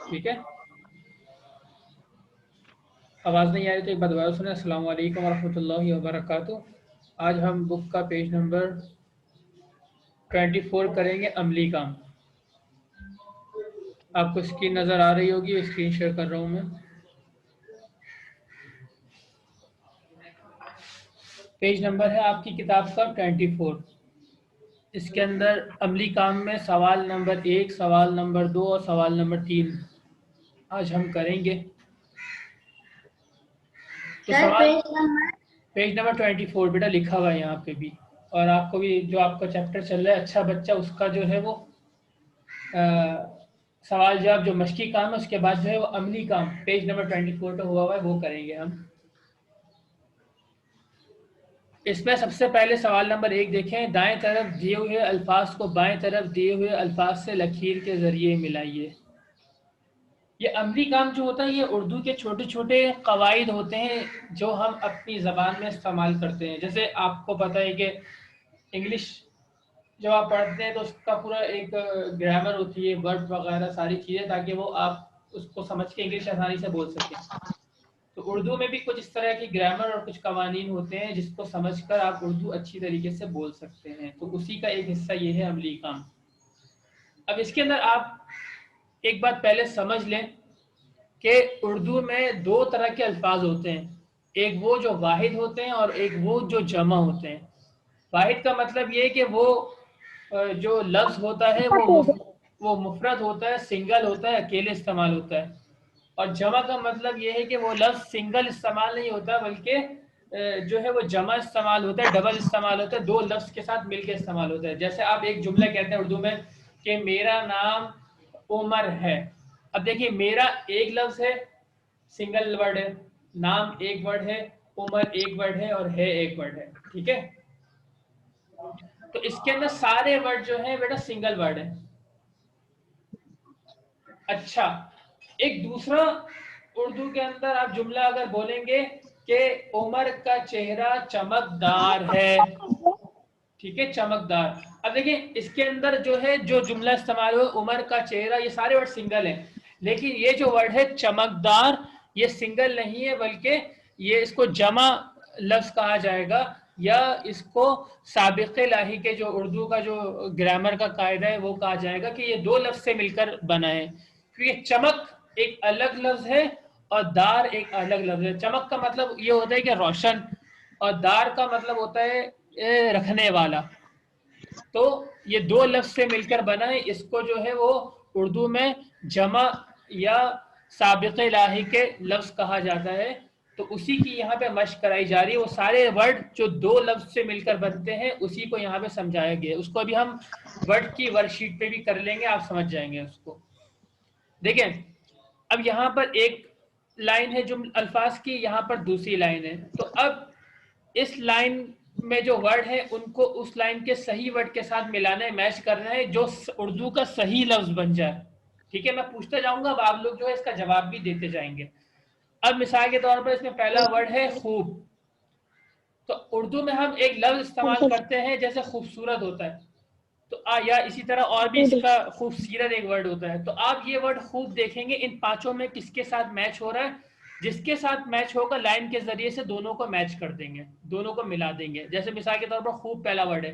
ठीक है, आवाज़ नहीं आ रही तो एक बार दोबारा सुने। अस्सलाम वालेकुम वरहमतुल्लाहि वबरकातुह। आज हम बुक का पेज नंबर 24 करेंगे, अमली काम। आपको स्क्रीन नज़र आ रही होगी, स्क्रीन शेयर कर रहा हूँ मैं। पेज नंबर है आपकी किताब का 24। इसके अंदर अमली काम में सवाल नंबर 1, सवाल नंबर 2 और सवाल नंबर 3 आज हम करेंगे। तो सवाल पेज नंबर 24 बेटा लिखा हुआ है यहाँ पे भी, और आपको भी जो आपका चैप्टर चल रहा है अच्छा बच्चा, उसका जो है वो सवाल जवाब जो मशकी काम है, उसके बाद जो है वो अमली काम पेज नंबर 24 पे हुआ है, वो करेंगे हम। इसमें सबसे पहले सवाल नंबर 1 देखें। दाएं तरफ दिए हुए अल्फाज को बाएं तरफ दिए हुए अल्फाज से लकीर के जरिए मिलाइए। ये अमली काम जो होता है ये उर्दू के छोटे छोटे कवायद होते हैं जो हम अपनी ज़बान में इस्तेमाल करते हैं। जैसे आपको पता है कि इंग्लिश जब आप पढ़ते हैं तो उसका पूरा एक ग्रामर होती है, वर्ड वगैरह सारी चीज़ें, ताकि वो आप उसको समझ के इंग्लिश आसानी से बोल सकें। तो उर्दू में भी कुछ इस तरह की ग्रामर और कुछ कवानीन होते हैं जिसको समझकर आप उर्दू अच्छी तरीके से बोल सकते हैं। तो उसी का एक हिस्सा ये है अमली काम। अब इसके अंदर आप एक बात पहले समझ लें कि उर्दू में दो तरह के अल्फाज होते हैं, एक वो जो वाहिद होते हैं और एक वो जो जमा होते हैं। वाहिद का मतलब ये है कि वो जो लफ्ज़ होता है वो मुफरद होता है, सिंगल होता है, अकेले इस्तेमाल होता है। और जमा का मतलब ये है कि वो लफ्ज़ सिंगल इस्तेमाल नहीं होता, बल्कि जो है वो जमा इस्तेमाल होता है, डबल इस्तेमाल होता है, दो लफ्ज़ के साथ मिलकर इस्तेमाल होता है। जैसे आप एक जुमला कहते हैं उर्दू में कि मेरा नाम उमर है। अब देखिए, मेरा एक लफ्ज़ है, सिंगल वर्ड है, नाम एक वर्ड है, उमर एक वर्ड है और है एक वर्ड है। ठीक है, तो इसके अंदर सारे वर्ड जो है बेटा सिंगल वर्ड है। अच्छा, एक दूसरा उर्दू के अंदर आप जुमला अगर बोलेंगे कि उमर का चेहरा चमकदार है। ठीक है, चमकदार। अब देखिए, इसके अंदर जो है जो जुमला इस्तेमाल हुआ उमर का चेहरा, ये सारे वर्ड सिंगल हैं, लेकिन ये जो वर्ड है चमकदार, ये सिंगल नहीं है, बल्कि ये इसको जमा लफ्ज कहा जाएगा, या इसको साबिक़ लाही के जो उर्दू का जो ग्रामर का कायदा है वो कहा जाएगा कि ये दो लफ्ज से मिलकर बना है। क्योंकि चमक एक अलग लफ्ज है और दार एक अलग लफ्ज है। चमक का मतलब ये होता है कि रोशन, और दार का मतलब होता है रखने वाला। तो ये दो लफ्ज से मिलकर बना है, इसको जो है वो उर्दू में जमा या साबिक़ लाही के लफ्ज कहा जाता है। तो उसी की यहाँ पे मशक कराई जा रही है। वो सारे वर्ड जो दो लफ्ज से मिलकर बनते हैं उसी को यहाँ पे समझाया गया है। उसको अभी हम वर्ड की वर्कशीट पे भी कर लेंगे, आप समझ जाएंगे उसको। देखें, अब यहाँ पर एक लाइन है जो अल्फाज की, यहाँ पर दूसरी लाइन है। तो अब इस लाइन में जो वर्ड है उनको उस लाइन के सही वर्ड के साथ मिलाना है, मैच करना है, जो उर्दू का सही लफ्ज बन जाए। ठीक है, मैं पूछता जाऊंगा, अब आप लोग जो है इसका जवाब भी देते जाएंगे। अब मिसाल के तौर पर इसमें पहला वर्ड है खूब। तो उर्दू में हम एक लफ्ज इस्तेमाल करते हैं जैसे खूबसूरत होता है, तो या इसी तरह और भी इसका खूबसूरत एक वर्ड होता है। तो आप ये वर्ड खूब देखेंगे, इन पांचों में किसके साथ मैच हो रहा है, जिसके साथ मैच होगा लाइन के जरिए से दोनों को मैच कर देंगे, दोनों को मिला देंगे। जैसे मिसाल के तौर पर खूब पहला वर्ड है,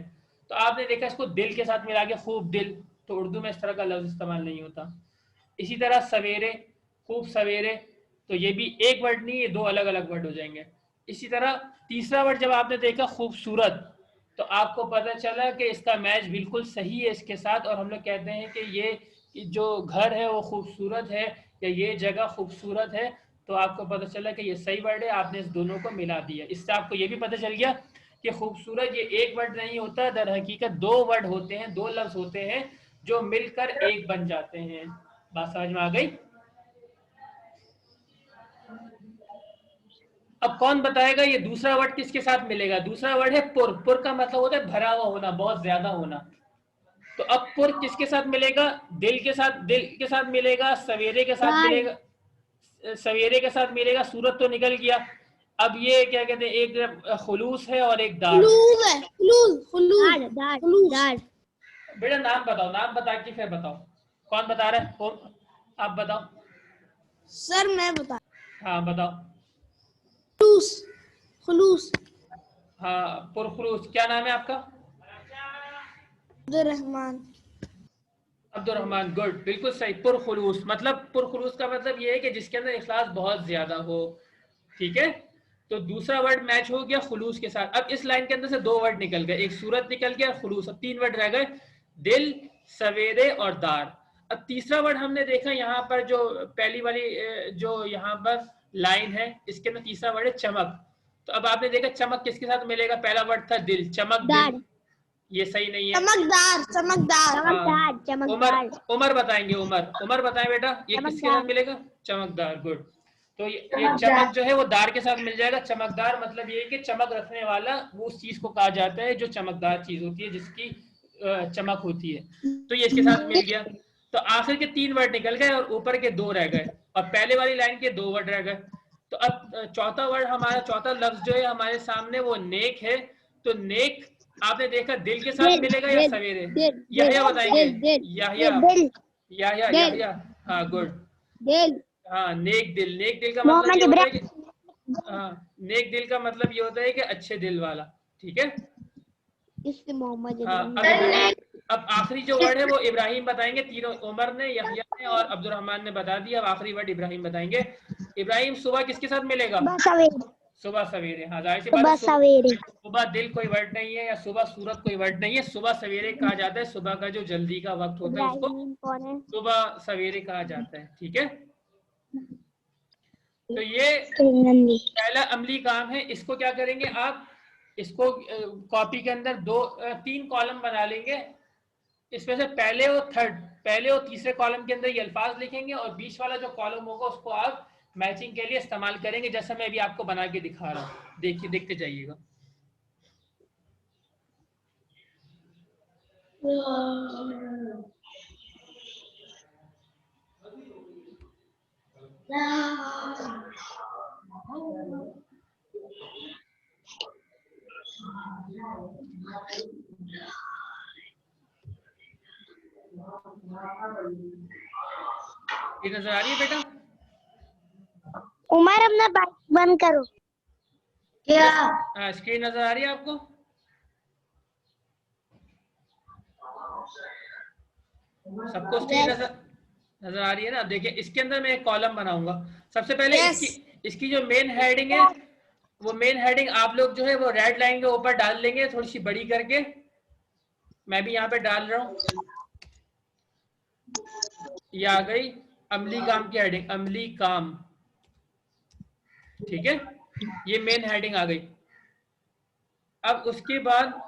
तो आपने देखा इसको दिल के साथ मिला के खूब दिल, तो उर्दू में इस तरह का लफ्ज इस्तेमाल नहीं होता। इसी तरह सवेरे, खूब सवेरे, तो ये भी एक वर्ड नहीं, ये दो अलग अलग वर्ड हो जाएंगे। इसी तरह तीसरा वर्ड जब आपने देखा खूबसूरत, तो आपको पता चला कि इसका मैच बिल्कुल सही है इसके साथ, और हम लोग कहते हैं कि ये जो घर है वो खूबसूरत है, या ये जगह खूबसूरत है। तो आपको पता चला कि ये सही वर्ड है, आपने इस दोनों को मिला दिया। इससे आपको ये भी पता चल गया कि खूबसूरत ये एक वर्ड नहीं होता, दर हकीकत दो वर्ड होते हैं, दो लफ्ज होते हैं जो मिलकर एक बन जाते हैं। बात समझ में आ गई? अब कौन बताएगा ये दूसरा वर्ड किसके साथ मिलेगा? दूसरा वर्ड है पुर। पुर का मतलब होता है भरा हुआ होना, बहुत ज्यादा होना। तो अब पुर किसके साथ मिलेगा? दिल के साथ, दिल के साथ मिलेगा, सवेरे के साथ मिलेगा, सवेरे के साथ मिलेगा, सूरत तो निकल गया। अब ये क्या कहते हैं, एक खुलूस है और एक दार। बेटा नाम बताओ, नाम बता के फिर बताओ कौन बता रहा है, आप बताओ। सर मैं बता, हाँ बताओ। खुलूस, खुलूस, हाँ पुरखुलूस। क्या नाम है आपका? अब्दुर्रहमान। अब्दुर्रहमान, गुड, बिल्कुल सही। पुरखुलूस मतलब, पुरखुलूस का मतलब ये है कि जिसके अंदर इखलास बहुत ज्यादा हो। ठीक है, तो दूसरा वर्ड मैच हो गया खुलूस के साथ। अब इस लाइन के अंदर से दो वर्ड निकल गए, एक सूरत निकल गया और खुलूस। अब तीन वर्ड रह गए, दिल, सवेरे और दार। अब तीसरा वर्ड हमने देखा यहाँ पर, जो पहली वाली जो यहाँ पर लाइन है, इसके अंदर तीसरा वर्ड है चमक। तो अब आपने देखा चमक किसके साथ मिलेगा? पहला वर्ड था दिल, चमक दिल, ये सही नहीं है। चमकदार, चमकदार, हाँ, चमकदार। उमर, उमर बताएंगे, उमर, उमर बताएं बेटा, ये किसके साथ मिलेगा? चमकदार, गुड। तो ये चमक जो है वो दार के साथ मिल जाएगा। चमकदार मतलब ये है कि चमक रखने वाला, वो उस चीज को कहा जाता है जो चमकदार चीज होती है, जिसकी चमक होती है। तो ये इसके साथ मिल गया। तो आखिर के तीन वर्ड निकल गए और ऊपर के दो रह गए, और पहले वाली लाइन के दो वर्ड रह गए। तो अब चौथा वर्ड हमारा, चौथा लफ्ज जो है हमारे सामने, वो नेक है। तो नेक आपने देखा दिल के साथ मिलेगा या सवेरे? याह्या बताएंगे, याह्या, याह्या, याह्या, हाँ गुड। दिल, हाँ नेक दिल, नेक दिल का मतलब ये होता है कि, हाँ नेक दिल का मतलब ये होता है कि अच्छे दिल वाला। ठीक है, इससे मोहम्मद हाँ। इब्राहिम। अब आखिरी जो वर्ड है वो इब्राहिम बताएंगे। तीनों, उमर ने, यहया ने और अब्दुर्रहमान ने बता दिया। अब आखिरी वर्ड इब्राहिम बताएंगे। इब्राहिम सुबह किसके साथ मिलेगा? सुबह सवेरे। हाँ जाहिर सी बात है, सुबह दिल कोई वर्ड नहीं है, या सुबह सूरत कोई वर्ड नहीं है। सुबह सवेरे कहा जाता है, सुबह का जो जल्दी का वक्त होता है उसको सुबह सवेरे कहा जाता है। ठीक है, तो ये पहला अमली काम है। इसको क्या करेंगे आप, इसको कॉपी के अंदर तीन कॉलम बना लेंगे। इसमें से पहले और तीसरे कॉलम के अंदर ये अल्फाज लिखेंगे, और बीच वाला जो कॉलम होगा उसको आप मैचिंग के लिए इस्तेमाल करेंगे, जैसा मैं अभी आपको बना के दिखा रहा हूँ। देखिए, देखते जाइएगा। ये नजर आ रही है बेटा? उमर अपना बात बंद करो। क्या स्क्रीन नजर आ रही है आपको? सबको स्क्रीन नजर आ रही है ना? देखिए, इसके अंदर मैं एक कॉलम बनाऊंगा। सबसे पहले इसकी जो मेन हेडिंग है, वो मेन हेडिंग आप लोग जो है वो रेड लाइन के ऊपर डाल लेंगे, थोड़ी सी बड़ी करके। मैं भी यहाँ पे डाल रहा हूँ। ये आ गई अमली काम की हेडिंग, अमली काम। ठीक है, ये मेन हेडिंग आ गई। अब उसके बाद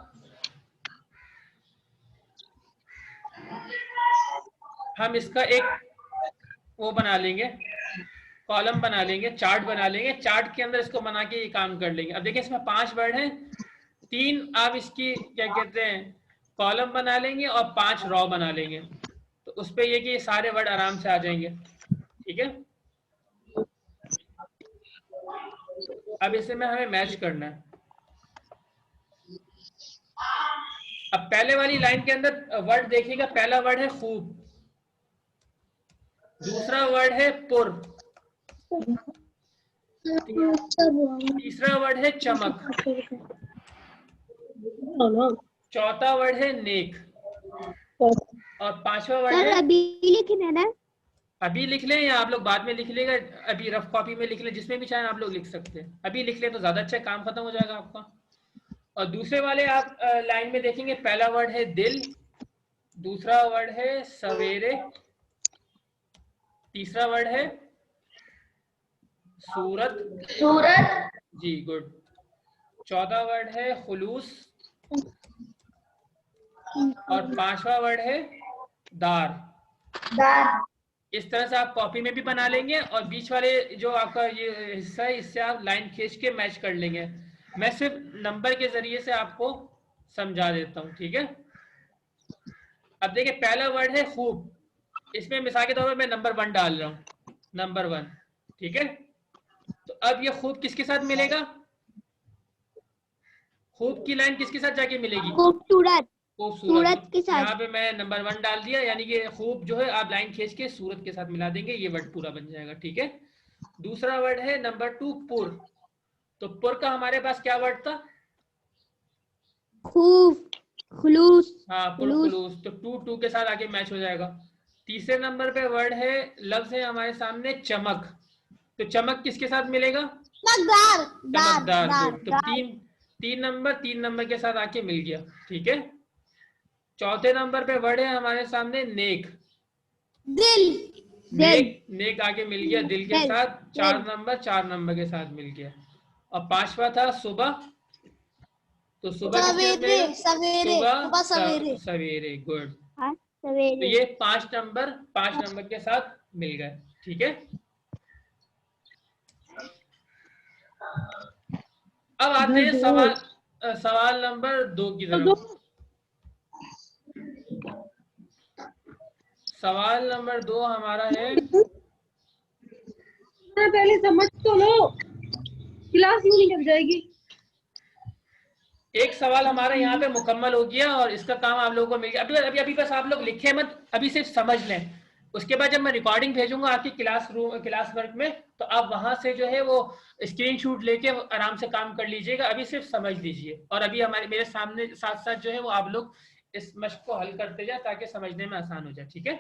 हम इसका एक वो बना लेंगे, कॉलम बना लेंगे, चार्ट बना लेंगे। चार्ट के अंदर इसको बना के ये काम कर लेंगे। अब देखिए, इसमें 5 वर्ड हैं। 3 आप इसकी क्या कहते हैं कॉलम बना लेंगे, और 5 रॉ बना लेंगे। तो उस पे ये कि सारे वर्ड आराम से आ जाएंगे। ठीक है, अब इसे में हमें मैच करना है। अब पहले वाली लाइन के अंदर वर्ड देखिएगा। पहला वर्ड है खूब, दूसरा वर्ड है पुर, तीसरा वर्ड है चमक, चौथा वर्ड है नेक, और 5वां वर्ड है, अभी लिखना ना, अभी लिख लें या आप लोग बाद में लिख लेगा, अभी रफ कॉपी में लिख लें, जिसमें भी चाहें आप लोग लिख सकते हैं। अभी लिख लें तो ज्यादा अच्छा, काम खत्म हो जाएगा आपका। और दूसरे वाले आप लाइन में देखेंगे, पहला वर्ड है दिल, दूसरा वर्ड है सवेरे, तीसरा वर्ड है सूरत, जी गुड, चौथा वर्ड है खुलूस, और 5वां वर्ड है दार। इस तरह से आप कॉपी में भी बना लेंगे, और बीच वाले जो आपका ये हिस्सा है, इससे आप लाइन खींच के मैच कर लेंगे। मैं सिर्फ नंबर के जरिए से आपको समझा देता हूँ। ठीक है, अब देखिए, पहला वर्ड है खूब। इसमें मिसाल के तौर पर मैं नंबर 1 डाल रहा हूँ, नंबर 1। ठीक है, तो अब ये खूब किसके साथ मिलेगा? खूब की लाइन किसके साथ जाके मिलेगी? खूबसूरत, खूबसूरत। सूरत के साथ। यहाँ पे मैं नंबर 1 डाल दिया, यानी कि खूब जो है आप लाइन खींच के सूरत के साथ मिला देंगे, ये वर्ड पूरा बन जाएगा। ठीक है, दूसरा वर्ड है नंबर 2 पुर। तो पुर का हमारे पास क्या वर्ड था? खूब, खुलूस, हाँ, खुलूस, पुरखुलूस। तो 2 के साथ आगे मैच हो जाएगा। तीसरे नंबर पे वर्ड है, लफ्ज है हमारे सामने चमक। तो चमक किसके साथ मिलेगा? चमकदार, दार, चमकदार। दार, गुड। तो दार। तीन नंबर के साथ आके मिल गया। ठीक है, चौथे नंबर पे वर्ड है हमारे सामने नेक। दिल, दिल, नेक आके मिल गया दिल के दिल, साथ। दिल। 4 नंबर के साथ मिल गया। और पांचवा था सुबह। तो सुबह किसके साथ सवेरे, मिलेगा? सवेरे, सुबह सवेरे। सवेरे। गुड। हाँ, तो सवेरे। ये 5 नंबर के साथ मिल गए। ठीक है, अब आते हैं सवाल नंबर 2 की तरफ। सवाल नंबर 2 हमारा है, पहले समझ तो लो, क्लास यूं निकल जाएगी। एक सवाल हमारा यहाँ पे मुकम्मल हो गया और इसका काम आप लोगों को मिल गया। अभी बस आप लोग लिखे मत, अभी सिर्फ समझ लें। उसके बाद जब मैं रिकॉर्डिंग भेजूंगा आपकी क्लास वर्क में, तो आप वहां से जो है वो स्क्रीनशॉट लेके आराम से काम कर लीजिएगा। अभी सिर्फ समझ लीजिए, और अभी मेरे सामने साथ साथ जो है वो आप लोग इस मश्क को हल करते जाए ताकि समझने में आसान हो जाए। ठीक है,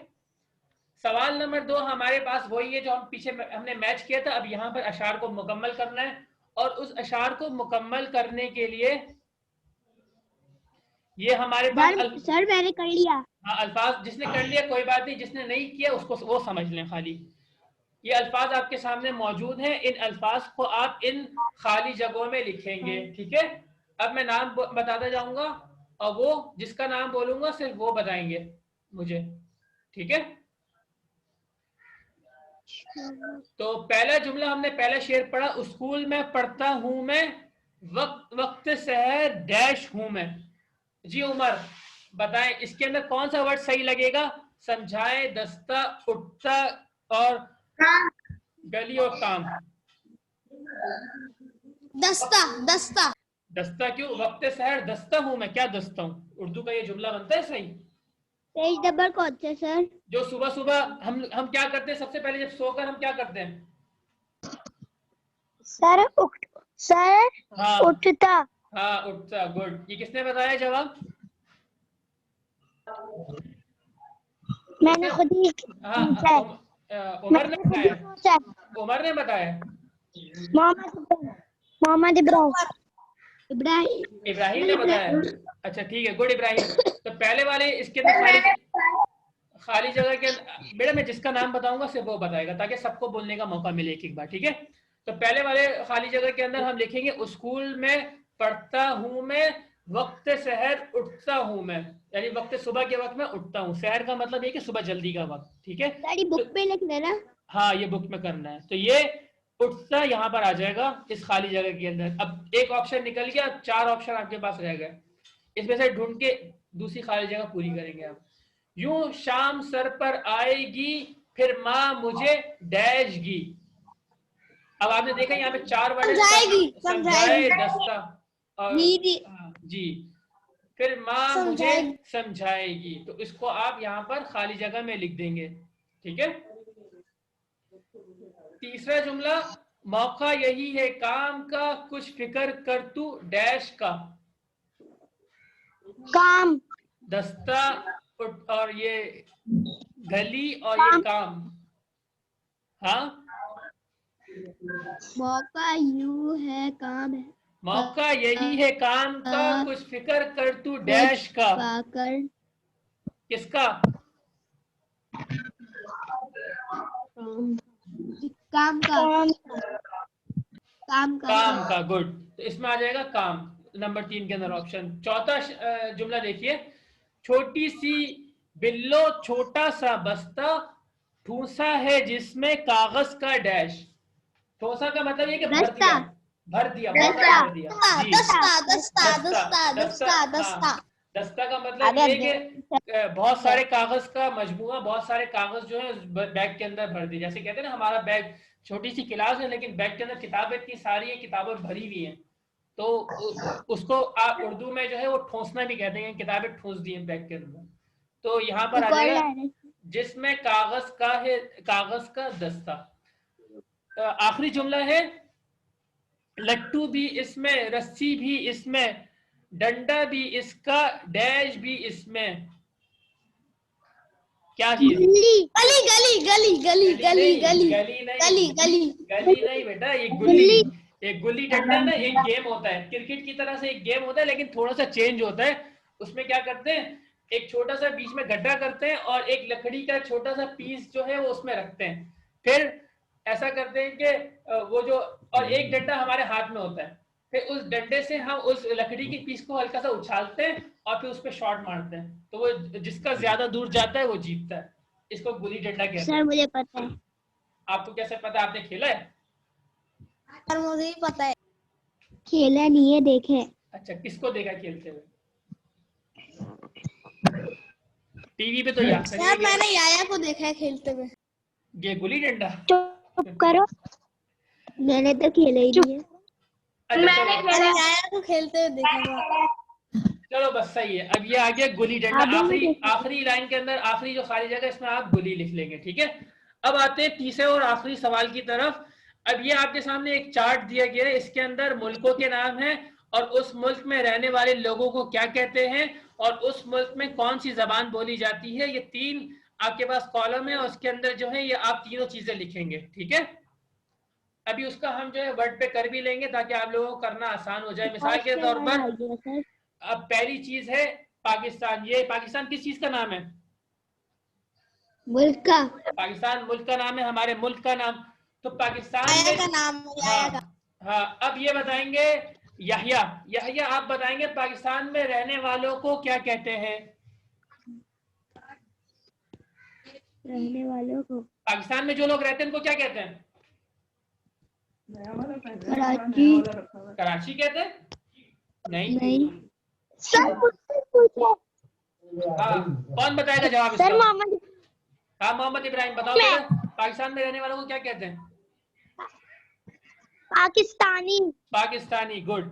सवाल नंबर 2 हमारे पास वही है जो हम पीछे हमने मैच किया था। अब यहाँ पर अशार को मुकम्मल करना है, और उस अशार को मुकम्मल करने के लिए ये हमारे पास सर मैंने कर लिया। हाँ, अल्फाज जिसने कर लिया कोई बात नहीं, जिसने नहीं किया उसको वो समझ लें। खाली ये अल्फाज आपके सामने मौजूद हैं, इन अल्फाज को आप इन खाली जगहों में लिखेंगे। ठीक है, अब मैं नाम बताता जाऊंगा, और वो जिसका नाम बोलूंगा सिर्फ वो बताएंगे मुझे। ठीक है, तो पहला जुमला हमने पहला शेर पढ़ा, स्कूल में पढ़ता हूं मैं, वक्त सहर डैश हूं मैं। जी उमर, बताएं इसके अंदर कौन सा वर्ड सही लगेगा? समझाए, दस्ता, उठता, और गली और काम। दस्ता, दस्ता। दस्ता क्यों? वक्त सहर दस्ता हूं मैं, क्या दस्ता हूं? उर्दू का ये जुमला बनता है सही? पेज नंबर कौन सा सर? जो सुबह सुबह हम क्या करते हैं, सबसे पहले जब सोकर हम क्या करते हैं? सर हाँ उठता। हाँ, उठता। गुड। ये किसने बताया जवाब? मैंने खुद ही हाँ, पूछा है। उमर ने मैंने खुद ही बताया। पूछा है। उमर ने बताया। मोहम्मद इब्राहिम। इब्राहिम ने बताया। अच्छा ठीक है, गुड इब्राहिम। तो पहले वाले इसके अंदर खाली जगह के बेटा मैं जिसका नाम बताऊंगा सिर्फ वो बताएगा, ताकि सबको बोलने का मौका मिले एक बार। ठीक है, तो पहले वाले खाली जगह के अंदर हम लिखेंगे, स्कूल में पढ़ता हूं मैं, वक्त सहर उठता हूं मैं। यानी वक्त सुबह के वक्त में उठता हूं। सहर का मतलब ये कि सुबह जल्दी का वक्त। ठीक है, सारी बुक पे लिख देना। हाँ ये बुक में करना है। तो ये उठता यहाँ पर आ जाएगा इस खाली जगह के अंदर। अब एक ऑप्शन निकल गया, 4 ऑप्शन आपके पास रह गए, इसमें से ढूंढ के दूसरी खाली जगह पूरी करेंगे आप। यूं शाम सर पर आएगी, फिर माँ मुझे डैशगी। अब आपने देखा यहाँ पे 4 वर्ड है, समझाएगी, समझाए, समझाएगी। दस्ता और दीदी, जी, फिर माँ मुझे समझाएगी। समझाएगी। तो इसको आप यहाँ पर खाली जगह में लिख देंगे। ठीक है, तीसरा जुमला, मौका यही है काम का, कुछ फिक्र कर तू डैश का। काम, दस्ता और ये गली और ये काम। हाँ, मौका यू है, काम है। मौका यही है काम का, कुछ फिक्र कर तू डैश का। कर किसका? काम का, काम का। गुड। तो इसमें आ जाएगा काम, नंबर 3 के अंदर ऑप्शन। चौथा जुमला देखिए, छोटी सी बिल्लो छोटा सा बस्ता, ठूसा है जिसमें कागज का डैश। ठोसा का मतलब ये कि भर दिया, भर दिया, बहुत सारा भर दिया। जी, दस्ता, दस्ता, दस्ता, दस्ता, दस्ता। हाँ, दस्ता का मतलब ये कि बहुत सारे कागज का मजमुआ, बहुत सारे कागज जो है बैग के अंदर भर दिए। जैसे कहते हैं ना, हमारा बैग छोटी सी क्लास है लेकिन बैग के अंदर किताबें इतनी सारी है, किताबें भरी हुई हैं। तो उसको आप उर्दू में जो है वो ठूंसना भी कहते हैं, किताबें ठूंस दी हैं बैग के अंदर। तो यहाँ पर आ जाएगा जिसमें कागज का है, कागज का दस्ता। आखिरी जुमला है लट्टू भी इसमें, रस्सी भी इसमें, डंडा भी इसका, डैश भी इसमें। क्या चीज? गली गली गली गली गली गली गली नहीं, गली गली गली नहीं बेटा, ये गुल्ली। एक गुल्ली डंडा ना एक गेम होता है, क्रिकेट की तरह से एक गेम होता है, लेकिन थोड़ा सा चेंज होता है। उसमें क्या करते हैं, एक छोटा सा बीच में गड्ढा करते हैं और एक लकड़ी का छोटा सा पीस जो है वो उसमें रखते हैं। फिर ऐसा करते हैं कि वो जो, और एक डंडा हमारे हाथ में होता है, फिर उस डंडे से हम उस लकड़ी की पीस को हल्का सा उछालते हैं और फिर उस पर शॉट मारते हैं, तो वो जिसका ज्यादा दूर जाता है वो जीतता है। इसको गुल्ली डंडा कहते हैं। सर मुझे पता है। आपको कैसे पता, आपने खेला है? और मुझे ही पता है। खेला नहीं है, देखे। अच्छा, किसको देखा खेलते हुए? टीवी पे तो याद यार मैंने याया को देखा है खेलते हुए। ये गुल्ली डंडा। चुप करो, मैंने तो खेला ही नहीं है। अच्छा, मैंने याया को खेलते हुए देखा था। चलो बस सही है। अब ये आ गया गुल्ली डंडा। आखिरी लाइन के अंदर आखिरी जो खाली जगह, इसमें आप गुल्ली लिख लेंगे, ठीक है। अब आते हैं तीसरे और आखिरी सवाल की तरफ। अब ये आपके सामने एक चार्ट दिया गया है, इसके अंदर मुल्कों के नाम है और उस मुल्क में रहने वाले लोगों को क्या कहते हैं और उस मुल्क में कौन सी जबान बोली जाती है। ये 3 आपके पास कॉलम है और उसके अंदर जो है ये आप तीनों चीजें लिखेंगे, ठीक है। अभी उसका हम जो है वर्ड पे कर भी लेंगे ताकि आप लोगों को करना आसान हो जाए। मिसाल के तौर पर अब पहली चीज है पाकिस्तान। ये पाकिस्तान किस चीज का नाम है? मुल्क का। पाकिस्तान मुल्क का नाम है, हमारे मुल्क का नाम। तो पाकिस्तान याया में का नाम याया का। हाँ, अब ये बताएंगे यहिया। यहिया आप बताएंगे पाकिस्तान में रहने वालों को क्या कहते हैं? रहने वालों को, पाकिस्तान में जो लोग रहते हैं उनको क्या कहते हैं? कराची। कराची कहते हैं? नहीं सर मुझसे पूछो। हाँ, कौन बताएगा जवाब इसका? सर मोहम्मद। हाँ, मोहम्मद इब्राहिम बताओ बेटा, पाकिस्तान में रहने वालों को क्या कहते हैं? पाकिस्तानी। पाकिस्तानी, गुड।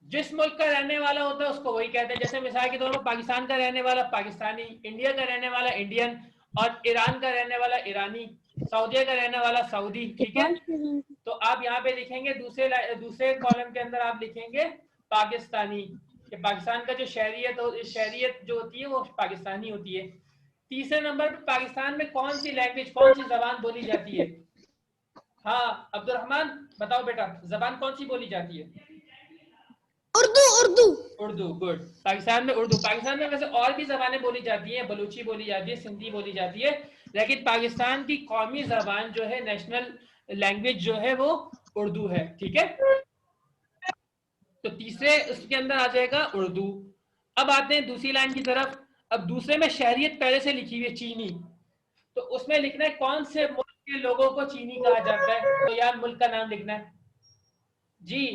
जिस मुल्क का रहने वाला होता है उसको वही कहते हैं। जैसे मिसाल के तौर पर पाकिस्तान का रहने वाला पाकिस्तानी, इंडिया का रहने वाला इंडियन, और ईरान का रहने वाला ईरानी, सऊदी का रहने वाला सऊदी, ठीक है। तो आप यहाँ पे लिखेंगे दूसरे कॉलम के अंदर आप लिखेंगे पाकिस्तानी, कि पाकिस्तान का जो शहरियत जो होती है वो पाकिस्तानी होती है। तीसरे नंबर पर पाकिस्तान में कौन सी लैंग्वेज, कौन सी जबान बोली जाती है? हाँ अब्दुलरहमान बताओ बेटा, जबान कौन सी बोली जाती है? उर्दू उर्दू उर्दू, गुड। पाकिस्तान में उर्दू। पाकिस्तान में वैसे और भी जबानें बोली जाती हैं, बलूची बोली जाती है, सिंधी बोली जाती है, लेकिन पाकिस्तान की कौमी जबान जो है, नेशनल लैंग्वेज जो है वो उर्दू है, ठीक है। तो तीसरे उसके अंदर आ जाएगा उर्दू। अब आते हैं दूसरी लाइन की तरफ। अब दूसरे में शहरियत पहले से लिखी हुई है चीनी, तो उसमें लिखना है कौन से मुल्क के लोगों को चीनी कहा जाता है। तो यार मुल्क का नाम लिखना है जी।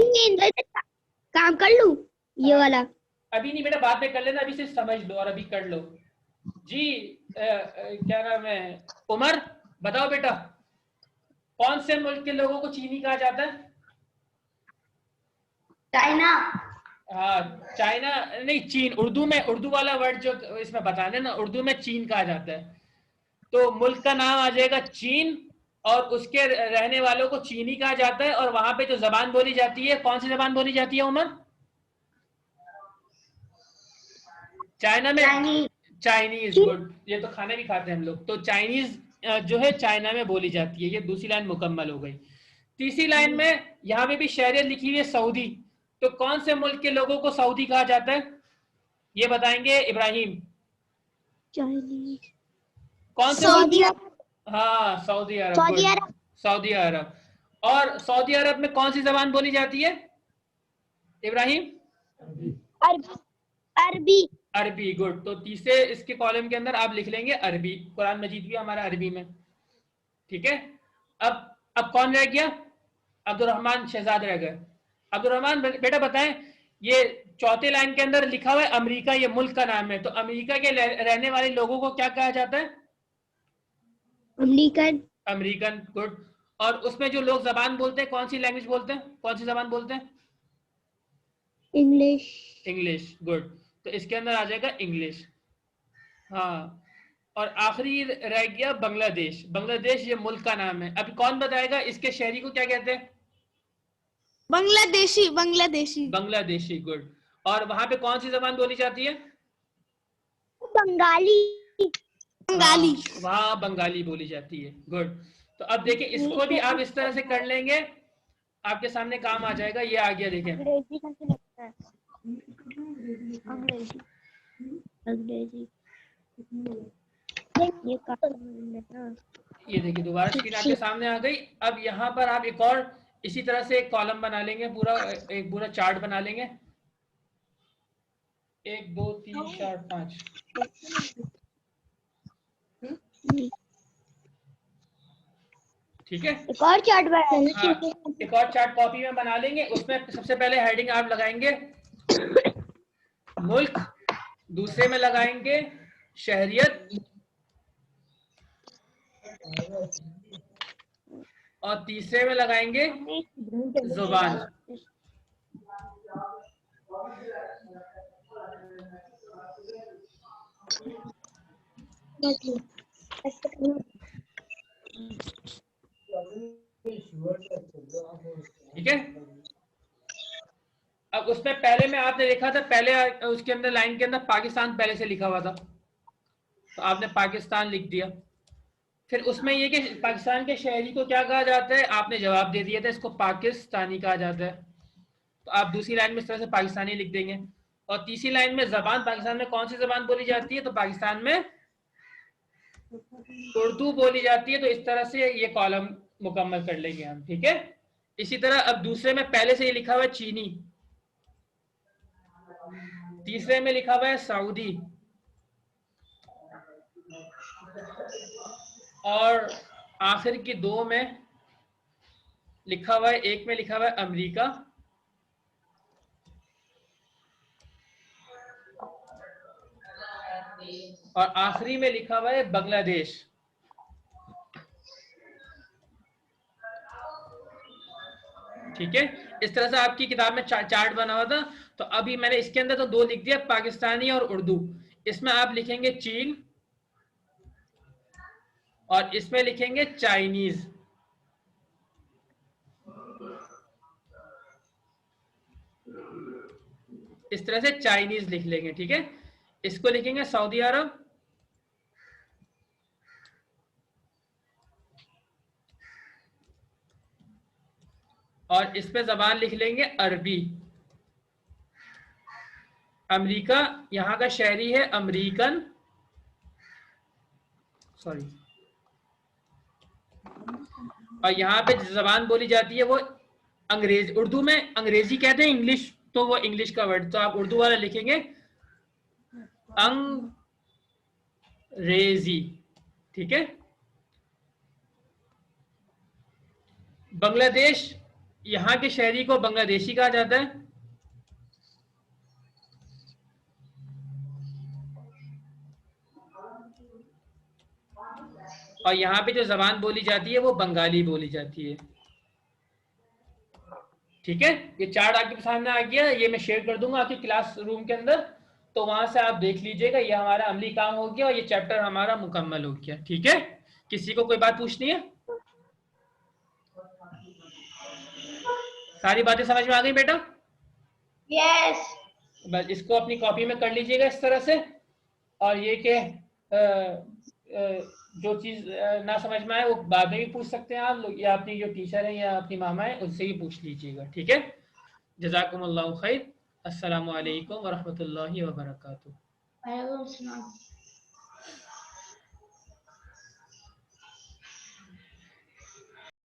काम कर लूं ये वाला? अभी नहीं बेटा, बाद में कर लेना, अभी सिर्फ समझ लो और अभी कर लो जी। क्या नाम है? उमर बताओ बेटा, कौन से मुल्क के लोगों को चीनी कहा जाता है? चाइना। हाँ, चाइना नहीं, चीन। उर्दू में, उर्दू वाला वर्ड जो इसमें बताने ना, उर्दू में चीन कहा जाता है। तो मुल्क का नाम आ जाएगा चीन और उसके रहने वालों को चीनी कहा जाता है। और वहां पे जो जबान बोली जाती है, कौन सी जबान बोली जाती है उमर? चाइना में चाइनीज, गुड। ये तो खाना भी खाते हैं हम लोग। तो चाइनीज जो है चाइना में बोली जाती है। ये दूसरी लाइन मुकम्मल हो गई। तीसरी लाइन में यहाँ पे भी शहरियत लिखी हुई है सऊदी। तो कौन से मुल्क के लोगों को सऊदी कहा जाता है? ये बताएंगे इब्राहिम। चाइनीज। कौन से सऊदी मुल्क? हाँ, सऊदी अरब। सऊदी अरब। सऊदी अरब। और सऊदी अरब में कौन सी जबान बोली जाती है इब्राहिम? अरबी। अरबी, गुड। तो तीसरे इसके कॉलम के अंदर आप लिख लेंगे अरबी। कुरान मजीद भी हमारा अरबी में, ठीक है। अब कौन रह गया? अब्दुलरहमान शहजाद रह गए। अब्दुलरहमान बेटा बताएं, ये चौथे लाइन के अंदर लिखा हुआ है अमेरिका, ये मुल्क का नाम है। तो अमेरिका के रहने वाले लोगों को क्या कहा जाता है? अमेरिकन। American, good. और उसमें जो लोग जबान बोलते हैं, कौन सी लैंग्वेज बोलते हैं, कौन सी जबान बोलते हैं? इंग्लिश। English, good. तो इसके अंदर आ जाएगा इंग्लिश। हाँ, और आखिरी रह गया बांग्लादेश। बांग्लादेश ये मुल्क का नाम है। अभी कौन बताएगा इसके शहरी को क्या कहते हैं? बांग्लादेशी बांग्लादेशी बांग्लादेशी, गुड। और वहां पे कौन सी जबान बोली जाती है? बंगाली। बंगाली। हाँ, वहां बंगाली बोली जाती है, गुड। तो अब देखिए इसको भी आप इस तरह से कर लेंगे, आपके सामने काम आ जाएगा। ये आ गया, देखें। अंग्रेजी कैसे लगता है? अंग्रेजी। अंग्रेजी। ये काम ये देखिए दोबारा स्क्रीन आपके सामने आ गई। अब यहाँ पर आप एक और इसी तरह से एक कॉलम बना लेंगे, पूरा एक पूरा चार्ट बना लेंगे। 1 2 3 4 5। ठीक है, एक और चार्ट हाँ, बनाना। एक और चार्ट कॉपी में बना लेंगे। उसमें सबसे पहले हेडिंग आप लगाएंगे मुल्क, दूसरे में लगाएंगे शहरियत, और तीसरे में लगाएंगे जुबान। ठीक है, अब उसमें पहले में आपने देखा था, पहले उसके अंदर लाइन के अंदर पाकिस्तान पहले से लिखा हुआ था, तो आपने पाकिस्तान लिख दिया। फिर उसमें ये कि पाकिस्तान के शहरी को क्या कहा जाता है, आपने जवाब दे दिया था, इसको पाकिस्तानी कहा जाता है। तो आप दूसरी लाइन में इस तरह से पाकिस्तानी लिख देंगे। और तीसरी लाइन में जबान, पाकिस्तान में कौन सी जबान बोली जाती है, तो पाकिस्तान में उर्दू बोली जाती है। तो इस तरह से ये कॉलम मुकम्मल कर लेंगे हम, ठीक है। इसी तरह अब दूसरे में पहले से ये लिखा हुआ है चीनी, तीसरे में लिखा हुआ है सऊदी, और आखिर की दो में लिखा हुआ है, एक में लिखा हुआ है अमेरिका, और आखिरी में लिखा हुआ है बांग्लादेश। ठीक है, इस तरह से आपकी किताब में चार्ट बना हुआ था। तो अभी मैंने इसके अंदर तो दो लिख दिया, पाकिस्तानी और उर्दू। इसमें आप लिखेंगे चीन, और इसमें लिखेंगे चाइनीज। इस तरह से चाइनीज लिख लेंगे, ठीक है। इसको लिखेंगे सऊदी अरब, और इस पे जबान लिख लेंगे अरबी। अमेरिका, यहां का शहरी है अमेरिकन, सॉरी, और यहां पे जबान बोली जाती है वो अंग्रेजी। उर्दू में अंग्रेजी कहते हैं, इंग्लिश तो वो इंग्लिश का वर्ड, तो आप उर्दू वाला लिखेंगे अंग्रेजी, ठीक है। बांग्लादेश, यहां के शहरी को बांग्लादेशी कहा जाता है, और यहाँ पे जो जबान बोली जाती है वो बंगाली बोली जाती है, ठीक है। ये चार्ट आपके सामने आ गया, ये मैं शेयर कर दूंगा आपके क्लास रूम के अंदर, तो वहां से आप देख लीजिएगा। ये हमारा अमली काम हो गया और ये चैप्टर हमारा मुकम्मल हो गया, ठीक है। किसी को कोई बात पूछनी है? सारी बातें समझ में आ गई बेटा? यस। बस इसको अपनी कॉपी में कर लीजिएगा इस तरह से। और ये कि जो चीज ना समझ में आए वो बाद में भी पूछ सकते हैं आप लोग, या अपनी जो टीचर है या अपनी मामा है उनसे भी पूछ लीजिएगा, ठीक है। जज़ाकुमुल्लाहु खैर। अस्सलामु अलैकुम व रहमतुल्लाहि व बरकातुहू। वालेकुम अस्सलाम।